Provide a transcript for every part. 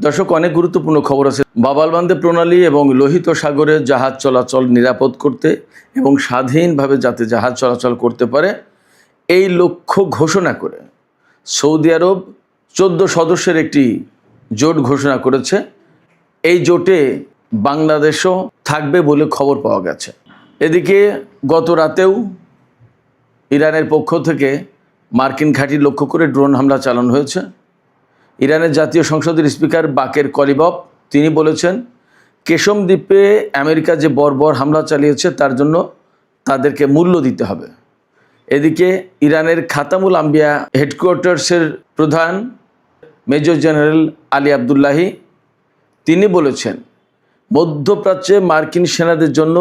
দর্শক, অনেক গুরুত্বপূর্ণ খবর আছে। বাবালবান্দে প্রণালী এবং লোহিত সাগরে জাহাজ চলাচল নিরাপদ করতে এবং স্বাধীনভাবে যাতে জাহাজ চলাচল করতে পারে এই লক্ষ্য ঘোষণা করে সৌদি আরব 14 সদস্যের একটি জোট ঘোষণা করেছে। এই জোটে বাংলাদেশও থাকবে বলে খবর পাওয়া গেছে। এদিকে গত রাতেও ইরানের পক্ষ থেকে মার্কিন ঘাঁটি লক্ষ্য করে ড্রোন হামলা চালানো হয়েছে। ইরানের জাতীয় সংসদের স্পিকার বাকের কলিবফ তিনি বলেছেন, কেশম দ্বীপে আমেরিকা যে বর্বর হামলা চালিয়েছে তার জন্য তাদেরকে মূল্য দিতে হবে। এদিকে ইরানের খাতামুল আম্বিয়া হেডকোয়ার্টার্সের প্রধান মেজর জেনারেল আলী আবদুল্লাহি তিনি বলেছেন, মধ্যপ্রাচ্যে মার্কিন সেনাদের জন্য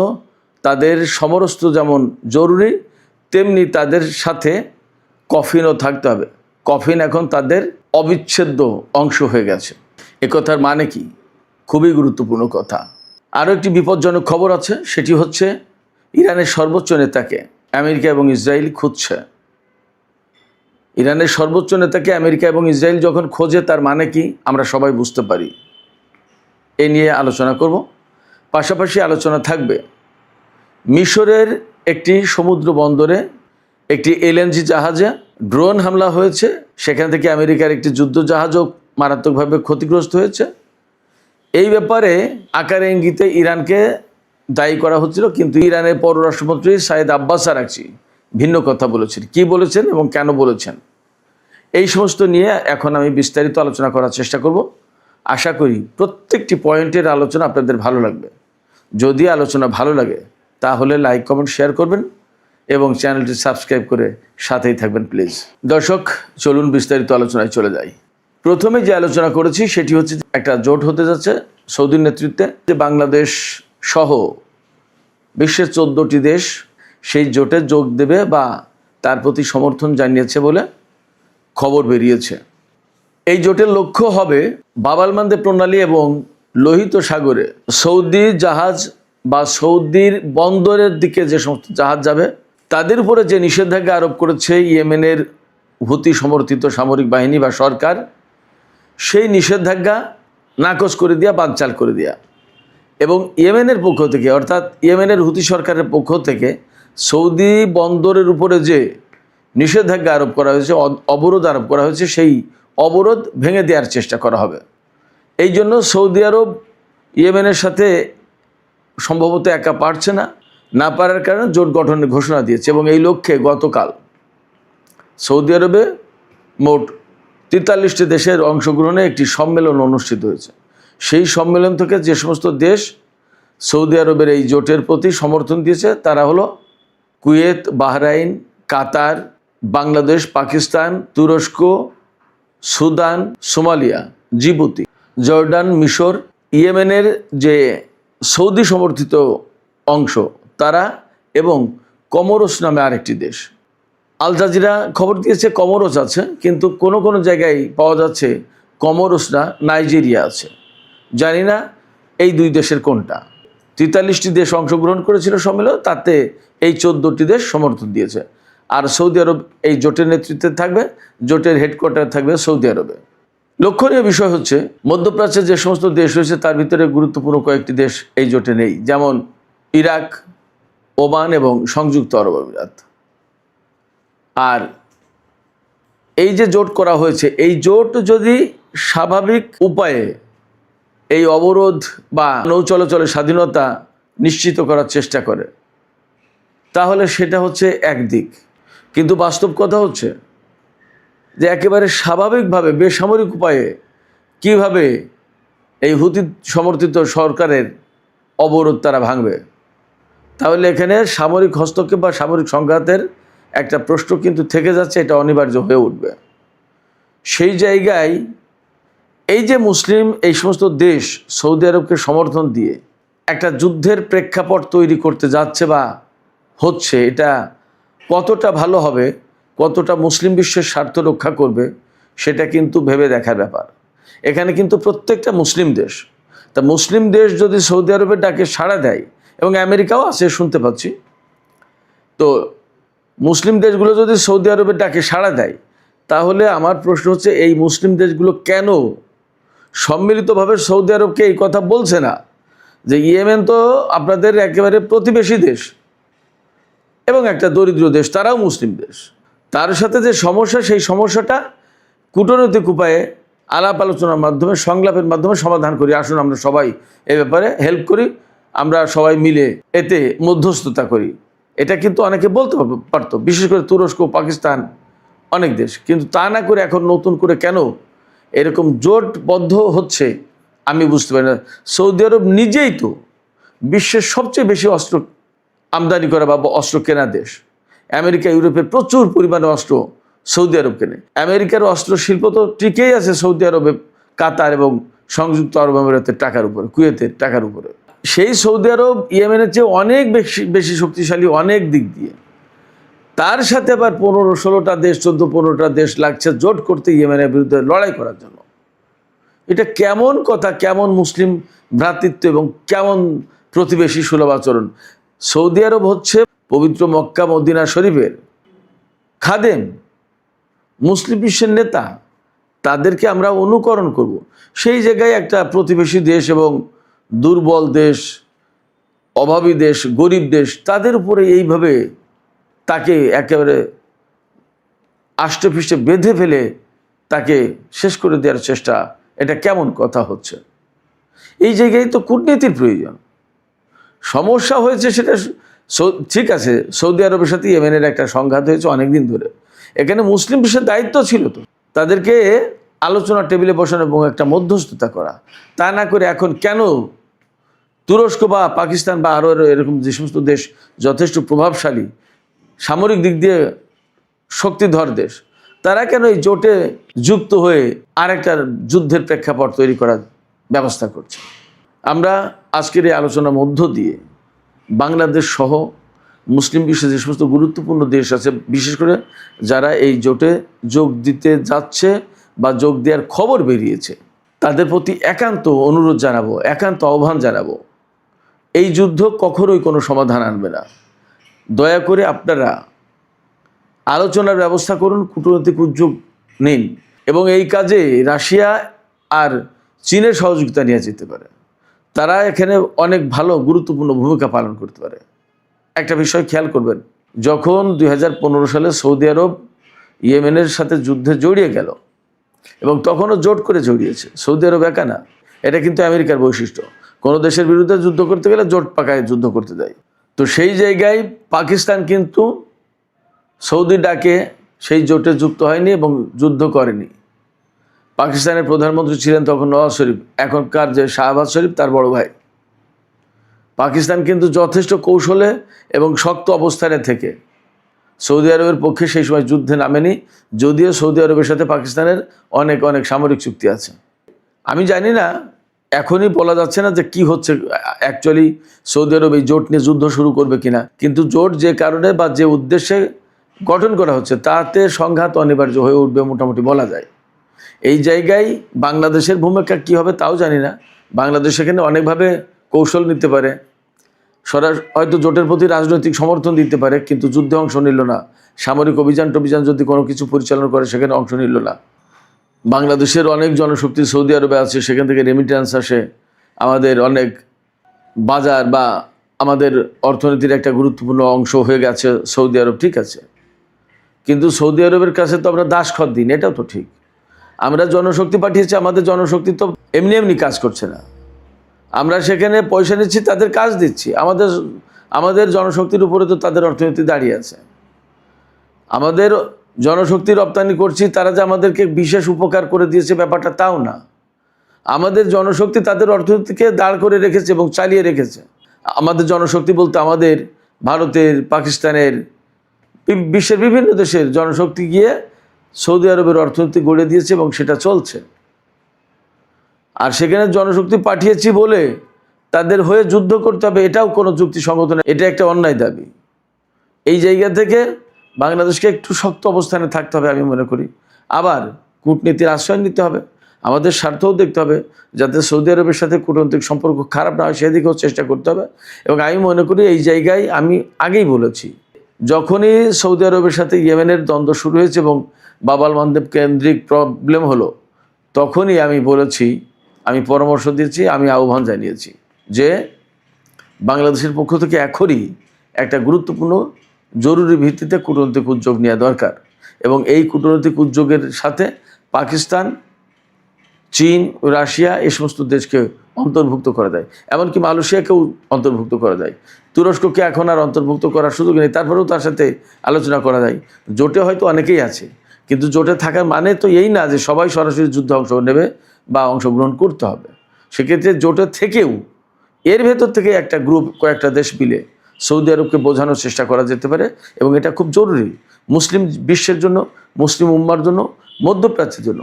তাদের সমরস্ত্র যেমন জরুরি, তেমনি তাদের সাথে কফিনও থাকতে হবে। কফিন এখন তাদের অবিচ্ছেদ্য অংশ হয়ে গেছে। একথার মানে কি? খুবই গুরুত্বপূর্ণ কথা। আরও একটি বিপজ্জনক খবর আছে, সেটি হচ্ছে ইরানের সর্বোচ্চ নেতাকে আমেরিকা এবং ইসরায়েল খুঁজছে। ইরানের সর্বোচ্চ নেতাকে আমেরিকা এবং ইসরায়েল যখন খোঁজে তার মানে কি আমরা সবাই বুঝতে পারি। এ নিয়ে আলোচনা করব। পাশাপাশি আলোচনা থাকবে মিশরের একটি সমুদ্র বন্দরে একটি এলএনজি জাহাজে ড্রোন হামলা হয়েছে। সেখান থেকে আমেরিকার একটি যুদ্ধ জাহাজও মারাত্মকভাবে ক্ষতিগ্রস্ত হয়েছে। এই ব্যাপারে আকারে ইঙ্গিতে ইরানকে দায়ী করা হচ্ছিল, কিন্তু ইরানের পররাষ্ট্রমন্ত্রী সাইদ আব্বাস আরাকচি ভিন্ন কথা বলেছেন। কি বলেছেন এবং কেন বলেছেন, এই সমস্ত নিয়ে এখন আমি বিস্তারিত আলোচনা করার চেষ্টা করব। আশা করি প্রত্যেকটি পয়েন্টের আলোচনা আপনাদের ভালো লাগবে। যদি আলোচনা ভালো লাগে তাহলে লাইক, কমেন্ট, শেয়ার করবেন এবং চ্যানেলটি সাবস্ক্রাইব করে সাথেই থাকবেন প্লিজ। দর্শক, চলুন বিস্তারিত আলোচনায় চলে যাই। প্রথমে যে আলোচনা করেছি সেটি হচ্ছে একটা জোট হতে যাচ্ছে সৌদির নেতৃত্বে, যে বাংলাদেশ সহ বিশ্বের 14টি দেশ সেই জোটে যোগ দেবে বা তার প্রতি সমর্থন জানিয়েছে বলে খবর বেরিয়েছে। এই জোটের লক্ষ্য হবে বাবালমান্দে প্রণালী এবং লোহিত সাগরে সৌদি জাহাজ বা সৌদির বন্দরের দিকে যে সমস্ত জাহাজ যাবে তাদের উপরে যে নিষেধাজ্ঞা আরোপ করেছে ইয়েমেনের হুতি সমর্থিত সামরিক বাহিনী বা সরকার, সেই নিষেধাজ্ঞা নাকচ করে দেওয়া, বানচাল করে দেওয়া। এবং ইয়েমেনের পক্ষ থেকে, অর্থাৎ ইয়েমেনের হুতি সরকারের পক্ষ থেকে সৌদি বন্দরের উপরে যে নিষেধাজ্ঞা আরোপ করা হয়েছে, অবরোধ আরোপ করা হয়েছে, সেই অবরোধ ভেঙে দেওয়ার চেষ্টা করা হবে। এই জন্য সৌদি আরব ইয়েমেনের সাথে সম্ভবত একা পারছে না পারার কারণে জোট গঠনের ঘোষণা দিয়েছে। এবং এই লক্ষ্যে গতকাল সৌদি আরবে মোট 43টি দেশের অংশগ্রহণে একটি সম্মেলন অনুষ্ঠিত হয়েছে। সেই সম্মেলন থেকে যে সমস্ত দেশ সৌদি আরবের এই জোটের প্রতি সমর্থন দিয়েছে তারা হলো কুয়েত, বাহরাইন, কাতার, বাংলাদেশ, পাকিস্তান, তুরস্ক, সুদান, সোমালিয়া, জিবুতি, জর্ডান, মিশর, ইয়েমেনের যে সৌদি সমর্থিত অংশ তারা, এবং কমোরস নামে আরেকটি দেশ। আল জাজিরা খবর দিয়েছে কমোরস আছে, কিন্তু কোনো কোনো জায়গায় পাওয়া যাচ্ছে কমোরস না, নাইজেরিয়া আছে। জানি না এই দুই দেশের কোনটা। 43টি দেশ অংশগ্রহণ করেছিল সম্মেলন, তাতে এই 14টি দেশ সমর্থন দিয়েছে। আর সৌদি আরব এই জোটের নেতৃত্বে থাকবে, জোটের হেডকোয়ার্টার থাকবে সৌদি আরবে। লক্ষণীয় বিষয় হচ্ছে মধ্যপ্রাচ্যের যে সমস্ত দেশ রয়েছে তার ভিতরে গুরুত্বপূর্ণ কয়েকটি দেশ এই জোটে নেই, যেমন ইরাক, ওমান এবং সংযুক্ত আরব আমিরাত। আর এই যে জোট করা হয়েছে, এই জোট যদি স্বাভাবিক উপায়ে এই অবরোধ বা নৌ চলাচলের স্বাধীনতা নিশ্চিত করার চেষ্টা করে তাহলে সেটা হচ্ছে একদিক। কিন্তু বাস্তব কথা হচ্ছে যে একেবারে স্বাভাবিকভাবে বেসামরিক উপায়ে কিভাবে এই হুতি সমর্থিত সরকারের অবরোধ তারা ভাঙবে। তাহলে এখানে সামরিক হস্তক্ষেপ বা সামরিক সংঘাতের একটা প্রশ্ন কিন্তু থেকে যাচ্ছে, এটা অনিবার্য হয়ে উঠবে। সেই জায়গায় এই যে মুসলিম এই সমস্ত দেশ সৌদি আরবকে সমর্থন দিয়ে একটা যুদ্ধের প্রেক্ষাপট তৈরি করতে যাচ্ছে বা হচ্ছে, এটা কতটা ভালো হবে, কতটা মুসলিম বিশ্বের স্বার্থ রক্ষা করবে সেটা কিন্তু ভেবে দেখার ব্যাপার। এখানে কিন্তু প্রত্যেকটা মুসলিম দেশ, তা মুসলিম দেশ যদি সৌদি আরবের ডাকে সাড়া দেয়, এবং আমেরিকাও আছে শুনতে পাচ্ছি, তো মুসলিম দেশগুলো যদি সৌদি আরবের ডাকে সাড়া দেয় তাহলে আমার প্রশ্ন হচ্ছে এই মুসলিম দেশগুলো কেন সম্মিলিতভাবে সৌদি আরবকে এই কথা বলছে না যে ইয়েমেন তো আপনাদের একেবারে প্রতিবেশী দেশ এবং একটা দরিদ্র দেশ, তারাও মুসলিম দেশ, তার সাথে যে সমস্যা সেই সমস্যাটা কূটনৈতিক উপায়ে আলাপ আলোচনার মাধ্যমে সংলাপের মাধ্যমে সমাধান করি, আসুন আমরা সবাই এ ব্যাপারে হেল্প করি, আমরা সবাই মিলে এতে মধ্যস্থতা করি। এটা কিন্তু অনেকে বলতে পারতো, বিশেষ করে তুরস্ক, পাকিস্তান, অনেক দেশ, কিন্তু তা না করে এখন নতুন করে কেন এরকম জোটবদ্ধ হচ্ছে আমি বুঝতে পারি না। সৌদি আরব নিজেই তো বিশ্বের সবচেয়ে বেশি অস্ত্র আমদানি করা বা অস্ত্র কেনা দেশ। আমেরিকা, ইউরোপের প্রচুর পরিমাণে অস্ত্র সৌদি আরব কেনে। আমেরিকার অস্ত্র শিল্প তো টিকেই আছে সৌদি আরবে, কাতার এবং সংযুক্ত আরব আমিরাতের টাকার উপরে, কুয়েতের টাকার উপরে। সেই সৌদি আরব ইয়েমেনের চেয়ে অনেক বেশি শক্তিশালী অনেক দিক দিয়ে, তার সাথে আবার 15-16টা দেশ, 14-15টা দেশ লাগছে জোট করতে ইয়েমেনের বিরুদ্ধে লড়াই করার জন্য। এটা কেমন কথা, কেমন মুসলিম ভ্রাতৃত্ব এবং কেমন প্রতিবেশী সুলভ আচরণ। সৌদি আরব হচ্ছে পবিত্র মক্কা মদিনা শরীফের খাদেম, মুসলিম বিশ্বের নেতা, তাদেরকে আমরা অনুকরণ করব। সেই জায়গায় একটা প্রতিবেশী দেশ এবং দুর্বল দেশ, অভাবী দেশ, গরিব দেশ, তাদের উপরে এইভাবে তাকে একেবারে আষ্টে পৃষ্ঠে বেঁধে ফেলে তাকে শেষ করে দেওয়ার চেষ্টা, এটা কেমন কথা হচ্ছে? এই জায়গায় তো কূটনীতির প্রয়োজন। সমস্যা হয়েছে সেটা ঠিক আছে, সৌদি আরবের সাথে ইয়েমেনের একটা সংঘাত হয়েছে অনেকদিন ধরে, এখানে মুসলিম বিশ্বের দায়িত্ব ছিল তো তাদেরকে আলোচনা টেবিলে বসানো এবং একটা মধ্যস্থতা করা। তা না করে এখন কেন তুরস্ক বা পাকিস্তান বা আরও এরকম যে সমস্ত দেশ যথেষ্ট প্রভাবশালী, সামরিক দিক দিয়ে শক্তিধর দেশ, তারা কেন এই জোটে যুক্ত হয়ে আরেকটা যুদ্ধের প্রেক্ষাপট তৈরি করার ব্যবস্থা করছে? আমরা আজকের এই আলোচনার মধ্য দিয়ে বাংলাদেশ সহ মুসলিম বিশ্বে যে সমস্ত গুরুত্বপূর্ণ দেশ আছে, বিশেষ করে যারা এই জোটে যোগ দিতে যাচ্ছে বা যোগ দেওয়ার খবর বেরিয়েছে, তাদের প্রতি একান্ত অনুরোধ জানাবো, একান্ত আহ্বান জানাবো, এই যুদ্ধ কখনোই কোনো সমাধান আনবে না। দয়া করে আপনারা আলোচনার ব্যবস্থা করুন, কূটনৈতিক উদ্যোগ নিন এবং এই কাজে রাশিয়া আর চীনের সহযোগিতা নিয়ে যেতে পারে। তারা এখানে অনেক ভালো গুরুত্বপূর্ণ ভূমিকা পালন করতে পারে। একটা বিষয় খেয়াল করবেন, যখন 2015 সালে সৌদি আরব ইয়েমেনের সাথে যুদ্ধে জড়িয়ে গেল এবং তখনও জোট করে জড়িয়েছে, সৌদি আরব একা না, এটা কিন্তু আমেরিকার বৈশিষ্ট্য। কোনো দেশের বিরুদ্ধে যুদ্ধ করতে গেলে জোট পাকায় যুদ্ধ করতে দেয়। তো সেই জায়গায় পাকিস্তান কিন্তু সৌদি ডাকে সেই জোটে যুক্ত হয়নি এবং যুদ্ধ করেনি। পাকিস্তানের প্রধানমন্ত্রী ছিলেন তখন নওয়াজ শরীফ, এখনকার যে শাহবাজ শরীফ তার বড় ভাই। পাকিস্তান কিন্তু যথেষ্ট কৌশলে এবং শক্ত অবস্থানে থেকে সৌদি আরবের পক্ষে সেই সময় যুদ্ধে নামেনি, যদিও সৌদি আরবের সাথে পাকিস্তানের অনেক সামরিক চুক্তি আছে। আমি জানি না, এখনই বলা যাচ্ছে না যে কি হচ্ছে অ্যাকচুয়ালি, সৌদি আরব এই জোট নিয়ে যুদ্ধ শুরু করবে কিনা, কিন্তু জোট যে কারণে বা যে উদ্দেশ্যে গঠন করা হচ্ছে তাতে সংঘাত অনিবার্য হয়ে উঠবে মোটামুটি বলা যায়। এই জায়গায় বাংলাদেশের ভূমিকা কী হবে তাও জানি না। বাংলাদেশ এখানে অনেকভাবে কৌশল নিতে পারে, হয়তো জোটের প্রতি রাজনৈতিক সমর্থন দিতে পারে, কিন্তু যুদ্ধে অংশ নিল না। সামরিক অভিযান যদি কোনো কিছু পরিচালনা করে সেখানে অংশ নিল না। বাংলাদেশের অনেক জনশক্তি সৌদি আরবে আছে, সেখান থেকে রেমিট্যান্স আসে, আমাদের অনেক বাজার বা আমাদের অর্থনীতির একটা গুরুত্বপূর্ণ অংশ হয়ে গেছে সৌদি আরব, ঠিক আছে, কিন্তু সৌদি আরবের কাছে তো আমরা দাসখত দিন, এটাও তো ঠিক। আমরা জনশক্তি পাঠিয়েছি, আমাদের জনশক্তি তো এমনি কাজ করছে না, আমরা সেখানে পয়সা নিচ্ছি, তাদের কাজ দিচ্ছি, আমাদের জনশক্তির উপরে তো তাদের অর্থনীতি দাঁড়িয়ে আছে। আমাদের জনশক্তি রপ্তানি করছি, তারা যে আমাদেরকে বিশেষ উপকার করে দিয়েছে ব্যাপারটা তাও না। আমাদের জনশক্তি তাদের অর্থনীতিকে দাঁড় করে রেখেছে এবং চালিয়ে রেখেছে। আমাদের জনশক্তি বলতে আমাদের ভারতের, পাকিস্তানের, বিশ্বের বিভিন্ন দেশের জনশক্তি গিয়ে সৌদি আরবের অর্থনীতি গড়ে দিয়েছে এবং সেটা চলছে। আর সেখানে জনশক্তি পাঠিয়েছি বলে তাদের হয়ে যুদ্ধ করতে হবে, এটাও কোনো যুক্তিসঙ্গত না, এটা একটা অন্যায় দাবি। এই জায়গা থেকে বাংলাদেশকে একটু শক্ত অবস্থানে থাকতে হবে আমি মনে করি। আবার কূটনীতির আশ্রয় নিতে হবে, আমাদের স্বার্থও দেখতে হবে, যাতে সৌদি আরবের সাথে কূটনৈতিক সম্পর্ক খারাপ না হয় সেদিকেও চেষ্টা করতে হবে। এবং আমি মনে করি এই জায়গায় আমি আগেই বলেছি, যখনই সৌদি আরবের সাথে ইয়েমেনের দ্বন্দ্ব শুরু হয়েছে এবং বাব আল মানদেব কেন্দ্রিক প্রবলেম হলো, তখনই আমি বলেছি আমি পরামর্শ দিয়েছি, আমি আহ্বান জানিয়েছি যে বাংলাদেশের পক্ষ থেকে এখনই একটা গুরুত্বপূর্ণ জরুরি ভিত্তিতে কূটনৈতিক উদ্যোগ নেওয়া দরকার, এবং এই কূটনৈতিক উদ্যোগের সাথে পাকিস্তান, চীন, রাশিয়া এই সমস্ত দেশকে অন্তর্ভুক্ত করা যায়, এমনকি মালয়েশিয়াকেও অন্তর্ভুক্ত করা যায়। তুরস্ককে এখন আর অন্তর্ভুক্ত করার সুযোগ নেই, তারপরেও তার সাথে আলোচনা করা যায়। জোটে হয়তো অনেকেই আছে, কিন্তু জোটে থাকার মানে তো এই না যে সবাই সরাসরি যুদ্ধে অংশ নেবে বা অংশগ্রহণ করতে হবে। সেক্ষেত্রে জোটে থেকেও এর ভেতর থেকে একটা গ্রুপ, কয়েকটা দেশ মিলে সৌদি আরবকে বোঝানোর চেষ্টা করা যেতে পারে, এবং এটা খুব জরুরি মুসলিম বিশ্বের জন্য, মুসলিম উম্মার জন্য, মধ্যপ্রাচ্যের জন্য।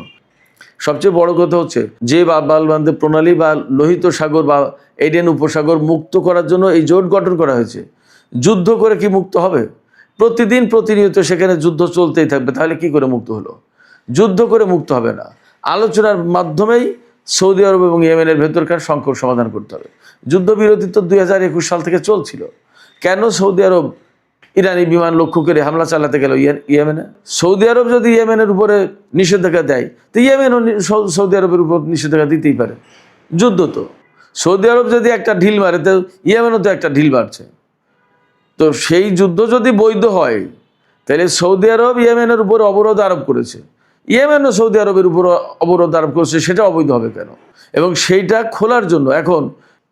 সবচেয়ে বড় কথা হচ্ছে যে বালবান্ধব প্রণালী বা লোহিত সাগর বা এডেন উপসাগর মুক্ত করার জন্য এই জোট গঠন করা হয়েছে। যুদ্ধ করে কি মুক্ত হবে? প্রতিদিন প্রতিনিয়ত সেখানে যুদ্ধ চলতেই থাকবে, তাহলে কি করে মুক্ত হলো? যুদ্ধ করে মুক্ত হবে না, আলোচনার মাধ্যমেই সৌদি আরব এবং ইয়েমেনের ভেতরকার সংকট সমাধান করতে হবে। যুদ্ধবিরতি তো 2021 সাল থেকে চলছিল, কেন সৌদি আরব ইরানি বিমান লক্ষ্য করে হামলা চালাতে গেল ইয়েমেনে? সৌদি আরব যদি ইয়েমেনের উপরে নিষেধাজ্ঞা দেয়, তো ইয়েমেনও সৌদি আরবের উপর নিষেধাজ্ঞা দিতেই পারে। যুদ্ধ তো, সৌদি আরব যদি একটা ঢিল মারে, তো ইয়েমেনও তো একটা ঢিল মারছে। তো সেই যুদ্ধ যদি বৈধ হয়, তাহলে সৌদি আরব ইয়েমেনের উপর অবরোধ আরোপ করেছে, ইয়েমেনও সৌদি আরবের উপর অবরোধ আরোপ করেছে, সেটা অবৈধ হবে কেন? এবং সেইটা খোলার জন্য এখন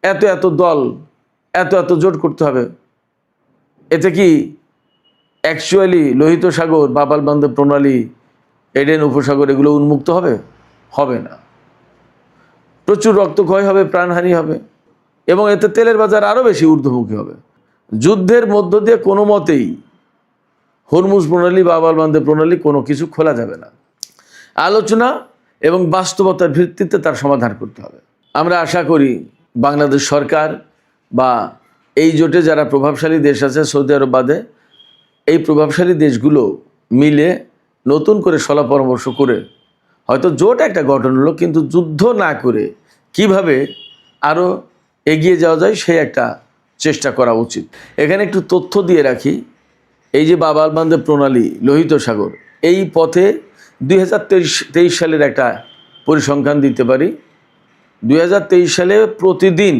এত এত দল, এত এত জোট করতে হবে। এতে কি অ্যাকচুয়ালি লোহিত সাগর, বালবান্ধব প্রণালী, এডেন উপসাগর এগুলো উন্মুক্ত হবে? হবে না। প্রচুর রক্তক্ষয় হবে, প্রাণহানি হবে, এবং এতে তেলের বাজার আরও বেশি ঊর্ধ্বমুখী হবে। যুদ্ধের মধ্য দিয়ে কোনো মতেই হরমুজ প্রণালী বা বালবান্ধব প্রণালী কোনো কিছু খোলা যাবে না। আলোচনা এবং বাস্তবতার ভিত্তিতে তার সমাধান করতে হবে। আমরা আশা করি বাংলাদেশ সরকার বা এই জোটে যারা প্রভাবশালী দেশ আছে সৌদি আরব বাদে, এই প্রভাবশালী দেশগুলো মিলে নতুন করে সলা পরামর্শ করে হয়তো জোট একটা গঠন হলো, কিন্তু যুদ্ধ না করে কিভাবে আরও এগিয়ে যাওয়া যায় সেই একটা চেষ্টা করা উচিত। এখানে একটু তথ্য দিয়ে রাখি, এই যে বালবান্ধব প্রণালী, লোহিত সাগর, এই পথে 2023 সালের একটা পরিসংখ্যান দিতে পারি। 2023 সালে প্রতিদিন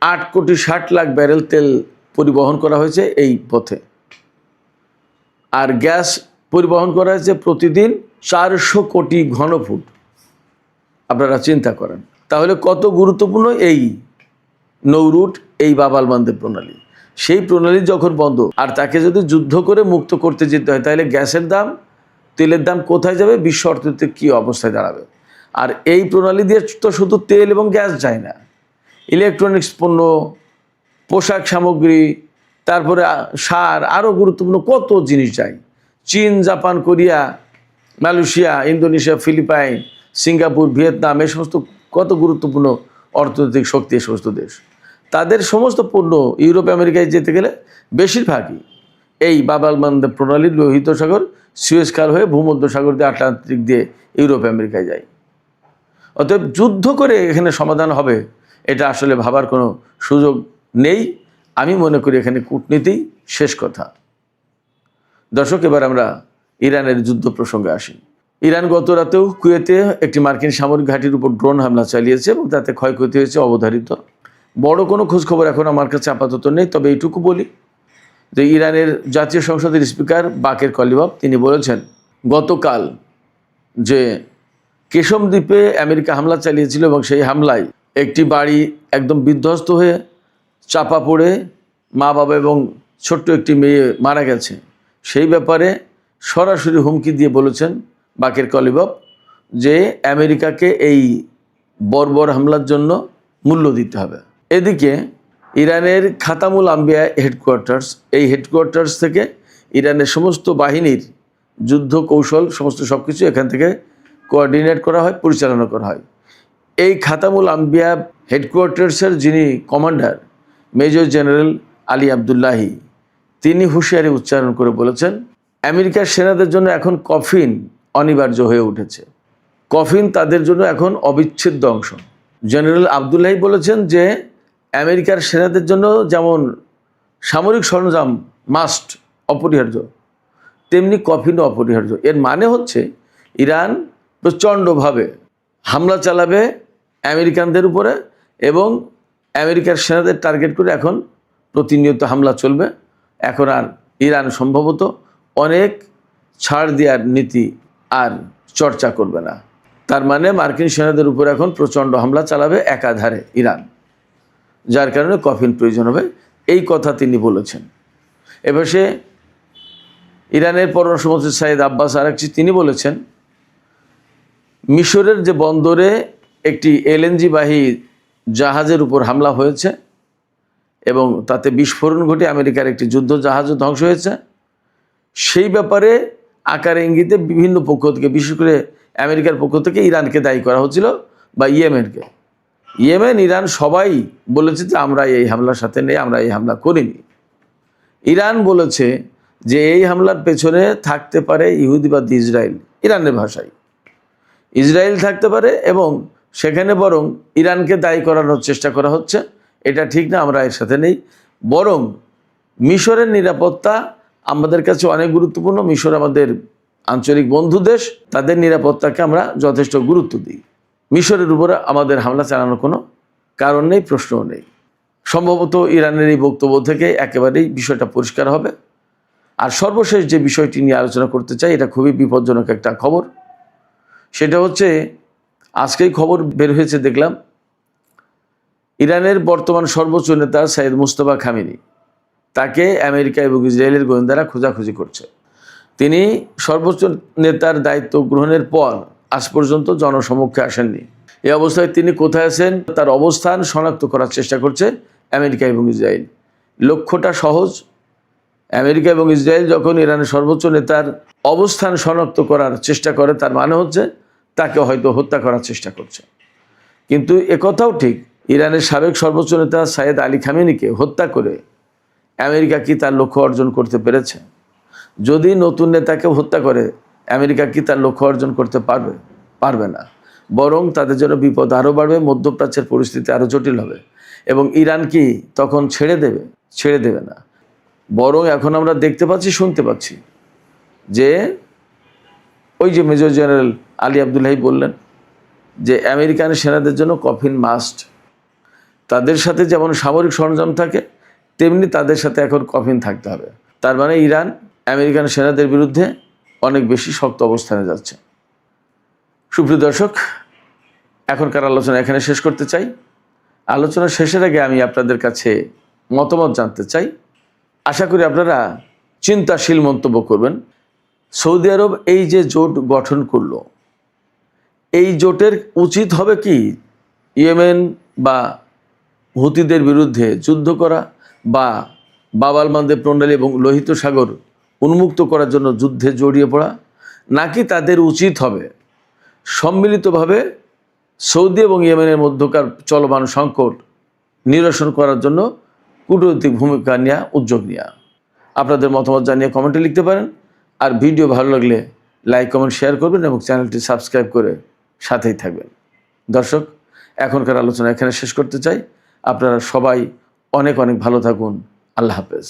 8,60,00,000 ব্যারেল তেল পরিবহন করা হয়েছে এই পথে, আর গ্যাস পরিবহন করা হয়েছে প্রতিদিন 400 কোটি ঘনফুট। আপনারা চিন্তা করেন তাহলে কত গুরুত্বপূর্ণ এই নৌরুট, এই বালবান্ধব প্রণালী। সেই প্রণালী যখন বন্ধ, আর তাকে যদি যুদ্ধ করে মুক্ত করতে যেতে হয়, তাহলে গ্যাসের দাম, তেলের দাম কোথায় যাবে? বিশ্ব অর্থনীতিতে কী অবস্থায় দাঁড়াবে? আর এই প্রণালী দিয়ে তো শুধু তেল এবং গ্যাস যায় না, ইলেকট্রনিক্স পণ্য, পোশাক সামগ্রী, তারপরে সার, আরও গুরুত্বপূর্ণ কত জিনিস যায়। চীন, Japan, Korea, Malaysia, Indonesia, Philippines, Singapore, Vietnam, এই সমস্ত কত গুরুত্বপূর্ণ অর্থনৈতিক শক্তি এই সমস্ত দেশ, তাদের সমস্ত পণ্য ইউরোপ আমেরিকায় যেতে গেলে বেশিরভাগই এই বালবান্ধব প্রণালীর লোহিত সাগর, সুয়েজ খাল হয়ে ভূমধ্যসাগর দিয়ে, আটলান্টিক দিয়ে ইউরোপ আমেরিকায় যায়। অতএব যুদ্ধ করে এখানে সমাধান হবে এটা আসলে ভাবার কোনো সুযোগ নেই। আমি মনে করি এখানে কূটনীতি শেষ কথা। দর্শক, এবার আমরা ইরানের যুদ্ধ প্রসঙ্গে আসি। ইরান গত রাতেও কুয়েতে একটি মার্কিন সামরিক ঘাঁটির উপর ড্রোন হামলা চালিয়েছে এবং তাতে ক্ষয়ক্ষতি হয়েছে অবধারিত। বড় কোনো খোঁজখবর এখন আমার কাছে আপাতত নেই, তবে এইটুকু বলি যে ইরানের জাতীয় সংসদের স্পিকার বাকের কলিবাফ তিনি বলেছেন গতকাল যে কেশম দ্বীপে আমেরিকা হামলা চালিয়েছিল এবং সেই হামলায় একটি বাড়ি একদম বিধ্বস্ত হয়ে চাপা পড়ে মা বাবা এবং ছোট্ট একটি মেয়ে মারা গেছে। সেই ব্যাপারে সরাসরি হুমকি দিয়ে বলেছেন বাকের কলিবাফ যে আমেরিকাকে এই বর্বর হামলার জন্য মূল্য দিতে হবে। এদিকে ইরানের খাতামুল আম্বিয়া হেডকোয়ার্টার্স, এই হেডকোয়ার্টার্স থেকে ইরানের সমস্ত বাহিনীর যুদ্ধ কৌশল সমস্ত সব কিছু এখান থেকে কোঅর্ডিনেট করা হয়, পরিচালনা করা হয়। এই খাতামুল আম্বিয়া হেডকোয়ার্টার্সের যিনি commander major general Ali Abdullahi, তিনি হুঁশিয়ারি উচ্চারণ করে বলেছেন আমেরিকার সেনাদের জন্য এখন কফিন অনিবার্য হয়ে উঠেছে। কফিন তাদের জন্য এখন অবিচ্ছেদ্য অংশ। জেনারেল আবদুল্লাহি বলেছেন যে আমেরিকার সেনাদের জন্য যেমন সামরিক সরঞ্জাম মাস্ট, অপরিহার্য, তেমনি কফিনও অপরিহার্য। এর মানে হচ্ছে ইরান প্রচণ্ডভাবে হামলা চালাবে আমেরিকানদের উপরে এবং আমেরিকার সেনাদের টার্গেট করে এখন প্রতিনিয়ত হামলা চলবে। এখন আর ইরান সম্ভবত অনেক ছাড় দেওয়ার নীতি আর চর্চা করবে না। তার মানে মার্কিন সেনাদের উপর এখন প্রচণ্ড হামলা চালাবে একাধারে ইরান, যার কারণে কফিন প্রয়োজন হবে, এই কথা তিনি বলেছেন। এবার সে ইরানের পররাষ্ট্রমন্ত্রী সাইদ আব্বাস আরাকচি তিনি বলেছেন, মিশরের যে বন্দরে একটি এলএনজি বাহী জাহাজের উপর হামলা হয়েছে এবং তাতে বিস্ফোরণ ঘটে আমেরিকার একটি যুদ্ধ জাহাজও ধ্বংস হয়েছে, সেই ব্যাপারে আকারে ইঙ্গিতে বিভিন্ন পক্ষ থেকে, বিশেষ করে আমেরিকার পক্ষ থেকে ইরানকে দায়ী করা হচ্ছিল বা ইয়েমেনকে। ইয়েমেন, ইরান সবাই বলেছে যে আমরা এই হামলার সাথে নেই, আমরা এই হামলা করিনি। ইরান বলেছে যে এই হামলার পেছনে থাকতে পারে ইহুদিবাদী ইসরায়েল, ইরানের ভাষায় ইসরায়েল থাকতে পারে এবং সেখানে বরং ইরানকে দায়ী করানোর চেষ্টা করা হচ্ছে। এটা ঠিক না, আমরা এর সাথে নেই। বরং মিশরের নিরাপত্তা আমাদের কাছে অনেক গুরুত্বপূর্ণ। মিশর আমাদের আঞ্চলিক বন্ধু দেশ, তাদের নিরাপত্তাকে আমরা যথেষ্ট গুরুত্ব দিই। মিশরের উপরে আমাদের হামলা চালানোর কোনো কারণ নেই, প্রশ্নও নেই। সম্ভবত ইরানের এই বক্তব্য থেকে একেবারেই বিষয়টা পরিষ্কার হবে। আর সর্বশেষ যে বিষয়টি নিয়ে আলোচনা করতে চাই, এটা খুবই বিপজ্জনক একটা খবর। সেটা হচ্ছে, আজকেই খবর বের হয়েছে দেখলাম, ইরানের বর্তমান সর্বোচ্চ নেতা সাইদ মুস্তফা খামেনি, তাকে আমেরিকা এবং ইসরায়েলের গোয়েন্দারা খোঁজাখুঁজি করছে। তিনি সর্বোচ্চ নেতার দায়িত্ব গ্রহণের পর আজ পর্যন্ত জনসমক্ষে আসেননি। এই অবস্থায় তিনি কোথায় আছেন তার অবস্থান শনাক্ত করার চেষ্টা করছে আমেরিকা এবং ইসরায়েল। লক্ষ্যটা সহজ, আমেরিকা এবং ইসরায়েল যখন ইরানের সর্বোচ্চ নেতার অবস্থান শনাক্ত করার চেষ্টা করে, তার মানে হচ্ছে তাকে হয়তো হত্যা করার চেষ্টা করছে। কিন্তু একথাও ঠিক, ইরানের সাবেক সর্বোচ্চ নেতা সাইয়েদ আলী খামেনিকে হত্যা করে আমেরিকা কি তার লক্ষ্য অর্জন করতে পেরেছে? যদি নতুন নেতাকে হত্যা করে, আমেরিকা কি তার লক্ষ্য অর্জন করতে পারবে? পারবে না। বরং তাদের জন্য বিপদ আরও বাড়বে, মধ্যপ্রাচ্যের পরিস্থিতি আরও জটিল হবে এবং ইরান কি তখন ছেড়ে দেবে? ছেড়ে দেবে না। বরং এখন আমরা দেখতে পাচ্ছি, শুনতে পাচ্ছি যে ওই যে মেজর জেনারেল আলী আবদুল্লাহি বললেন যে আমেরিকান সেনাদের জন্য কফিন মাস্ট। তাদের সাথে যেমন সামরিক সরঞ্জাম থাকে, তেমনি তাদের সাথে এখন কফিন থাকতে হবে। তার মানে ইরান আমেরিকান সেনাদের বিরুদ্ধে অনেক বেশি শক্ত অবস্থানে যাচ্ছে। সুপ্রিয় দর্শক, এখনকার আলোচনা এখানে শেষ করতে চাই। আলোচনা শেষের আগে আমি আপনাদের কাছে মতামত জানতে চাই। আশা করি আপনারা চিন্তাশীল মন্তব্য করবেন। সৌদি আরব এই যে জোট গঠন করলো, এই জোটের উচিত হবে কি ইয়েমেন বা হুতিদের বিরুদ্ধে যুদ্ধ করা বা বাব আল মানদেব প্রণালী এবং লোহিত সাগর উন্মুক্ত করার জন্য যুদ্ধে জড়িয়ে পড়া, নাকি তাদের উচিত হবে সম্মিলিতভাবে সৌদি এবং ইয়েমেনের মধ্যকার চলমান সংকট নিরসন করার জন্য কূটনৈতিক ভূমিকা নেওয়া, উদ্যোগ নেওয়া? আপনাদের মতামত জানিয়ে কমেন্টে লিখতে পারেন। আর ভিডিও ভালো লাগলে লাইক, কমেন্ট, শেয়ার করবেন এবং চ্যানেলটি সাবস্ক্রাইব করে সাথেই থাকবেন। দর্শক, এখনকার আলোচনা এখানে শেষ করতে চাই। আপনারা সবাই অনেক অনেক ভালো থাকুন। আল্লাহ হাফেজ।